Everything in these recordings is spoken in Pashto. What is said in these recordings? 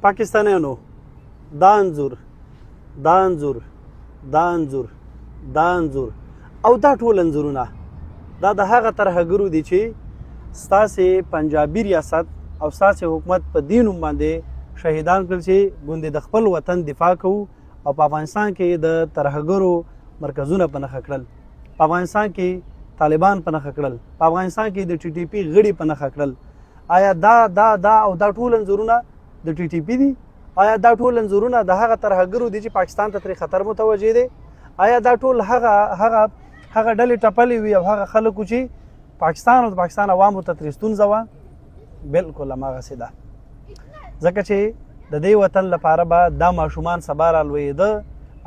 پاکستانیانو دا انځور دا انځور دا انځور دا انځور او دا ټول انځورونه دا د هغه ترهګرو دي چې ستاسې پنجابي ریاست او ستاسې حکومت په دې نوم باندې شهیدان کړل چې ګوندې د خپل وطن دفاع کوو او په افغانستان کې د ترهګرو مرکزونه په نښه کړل، په افغانستان کې طالبان په نښه کړل، په افغانستان کې د ټي ټي پي غړي په نښه کړل. آیا دا او دا ټول انځورونه د ټي ټي پي دي؟ آیا دا ټول انځورونه د هغه ترهګرو دي چې پاکستان ته ترې خطر متوجه دی؟ آیا دا ټول هغه ډلې ټپلې وي او هغه خلکو چې پاکستان او د پاکستان عوامو ته ترې ستونزه وه؟ بلکل هماغسې ده، ځکه چې د دې وطن لپاره به دا ماشومان سبا رالویېده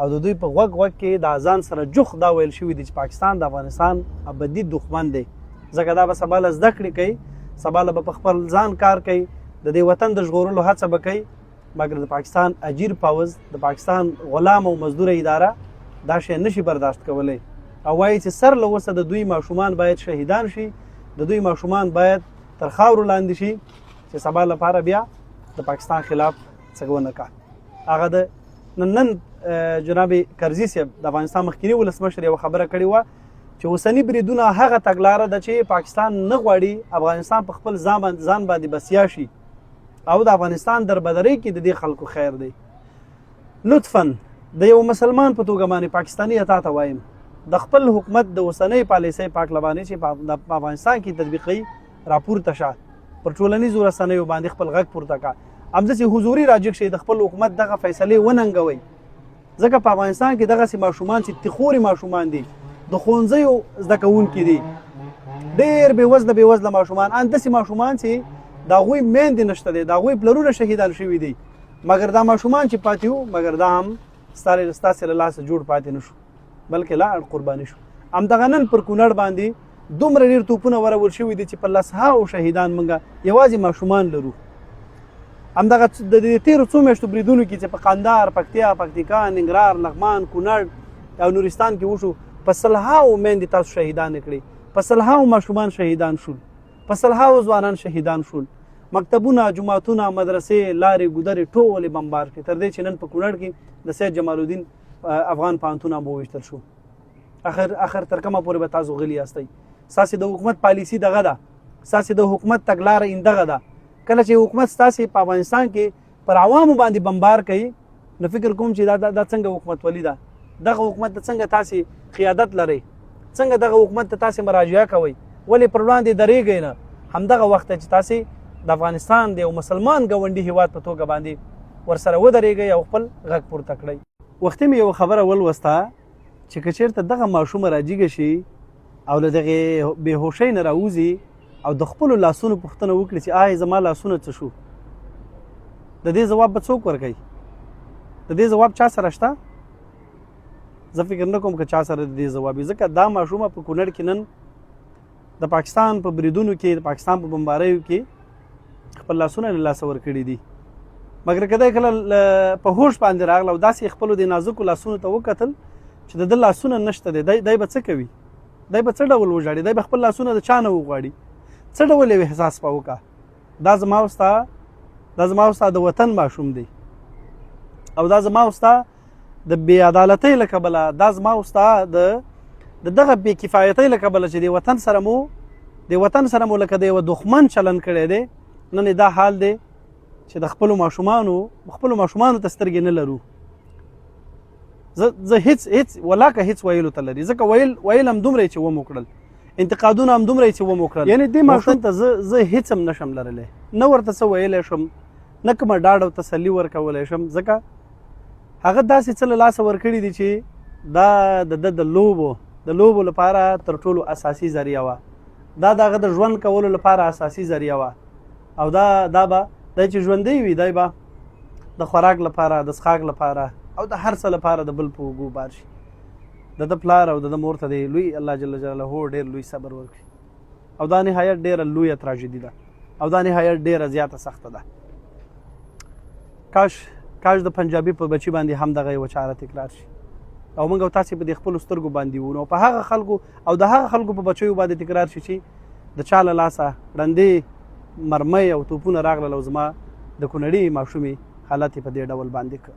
او د دوی په غوږ کې د اذان سره جوخ دا ویل شوي دي چې پاکستان د افغانستان ابدي دښمن دی، ځکه دا به سبا له زده کړې کوي، سبا له به په خپل ځان کار کوي، د دې وطن د ژغورلو هڅه به کوي، مګر د پاکستان اجیر پوځ، د پاکستان غلام او مزدوره اداره دا شی نشي برداشت کولی او وایي چې سر له اوسه د دوی ماشومان باید شهیدان شي، د دوی ماشومان باید تر خاورو لاندې شي چې سبا لپاره بیا د پاکستان خلاف څه ونه کړه. هغه د نن جناب کرزي صاحب د افغانستان مخکینی ولسمشر یوه خبره کړې وه چې اوسني بریدونه هغه تګلاره ده چې پاکستان نه غواړي افغانستان په خپل ځان باندې بسیا شي او د افغانستان دربدرۍ کې د دې خلکو خیر دی. لطفا د یو مسلمان په توګه باندې پاکستاني اتا ته وایم د خپل حکومت د اوسنۍ پالیسۍ په هکله باندې چې په افغانستان کې تطبیقي راپورته شه، پر ټولنیزو رسنیو باندې خپل غږ پورته کړه، همداسې حضوري راجګ شي، د خپل حکومت دغه فیصلې وننګوئ، ځکه په افغانستان کې دغسې ماشومان چې تخوري ماشومان دي، د ښوونځیو زده کوونکي دي، ډېر بېوزله ماشومان، همداسې ماشومان چې د هغوی میندې نشته دی، د هغوی پلرونه شهیدان شوي دي، مګر دا ماشومان چې پاتې وو مګر دا هم ستاسې له لاسه جوړ پاتې نه شو بلکې لاړ قرباني شو. همدغه نن پر کونړ باندې دومره ډېر توپونه ورول شوي دي چې په لسهاوو شهیدان موږ یوازې ماشومان لرو. همدغه د دې تېرو څو میاشتو بریدونو کې چې په قندهار، پکتیا، پکتیکا، ننګرهار، لغمان، کونړ او نورستان کې وشو، په سلهاوو میندې تاسو شهیدانې کړې، په سلهاوو ماشومان شهیدان شول، په سلهاوو ځوانان شهیدان شول، مکتبونه، جوماتونه، مدرسې، لارې ګودرې ټولې بمبار کړې، تر دې چې نن په کونړ کې د سید جمال الدین افغان پوهنتون هم وویشتل شو. اخر تر کومه پورې به تاسو غلي یاستئ؟ ستاسې د حکومت پالیسي دغه ده، ستاسې د حکومت تګلاره ایندغه ده. کله چې حکومت ستاسې په افغانستان کې پر عوامو باندې بمبار کوي نو فکر کوم چې دا څنګه حکومتولي ده؟ دغه حکومت ته څنګه تاسې قیادت لرئ؟ څنګه دغه حکومت ته تاسې مراجعه کوئ؟ ولې پر وړاندې درېږئ نه؟ همدغه وخت چې تاسې د افغانستان د یو مسلمان ګاونډي هیواد په توګه باندې ورسره ودرېږئ او خپل غږ پورته کړئ. وختي مې یوه خبره ولوسته چې که چېرته دغه ماشومه راجیږه شي او له دغې بېهوشۍ نه راوځي او د خپلو لاسونو پوښتنه وکړي چې آیا زما لاسونه څه شو، د دې ځواب به څوک ورکوي؟ د دې ځواب چا سره شته؟ زه فکر نه کوم که چا سره د دې ځواب وي، ځکه دا ماشومه په کونړ کې نن د پاکستان په بریدونو کې، د پاکستان په بمباریو کې خپل لاسونه له لاسه ورکړي دي، مګر که دی کله په هوش باندې راغله او داسې خپلو د نازکو لاسونو ته وکتل چې د ده لاسونه نشته دی، دی به څه کوي؟ دی به څه ډول وژاړي؟ دی به خپل لاسونه د چا نه وغواړي؟ څه ډول یو احساس به وکړه؟ دا زما او ستا د وطن ماشوم دی او دا زما او ستا د بې عدالتۍ له کبله، دا زما او ستا د دغه بې کفایتۍ له کبله چې د وطن سره مو لکه د یوه دښمن چلند کړی دی، نن دا حال دی چې د خپلو ماشومانو ته سترګې نه لرو. زه هیڅ ولاکه هیڅ ویلو ته لري، ځکه ویل هم دومره چې ومو کړل، انتقادونه هم دومره چې ومو کړل، یعنې دې ماشوم ته زه هیڅ هم نشم لرلی، نه ورته څه ویلی شم، نه کومه ډاډ او تسلي ورکولی شم، ځکه هغه داسې څه له لاسه ورکړي دي چې دا د ده د لوبو لپاره تر ټولو اساسي ذریعه وه، دا د هغه د ژوند کولو لپاره اساسي ذریعه وه، او دا به دی چې ژوندی وي دی به د خوراک لپاره، د څښاک لپاره او د هر څه لپاره د بل په اوږو بار شي. د ده پلار او د ده مور ته دی لوی الله جل جلاله ډېر لوی صبر ورکړي او دا نهایت ډېره لویه تراژیدي ده او دا نهایت ډېره زیاته سخته ده. کاش د پنجابي په بچي باندې هم دغه یوه چاره تکرار شي او موږ او تاسې په دې خپلو سترګو باندې وو، نو په هغه خلکو او د هغه خلکو په بچیو باندې تکرار شي چې د چا له لاسه ړندې مرمۍ او توپونه راغلل او زما د کونړي ماشومې حالت یې په دې ډول باندې کړ.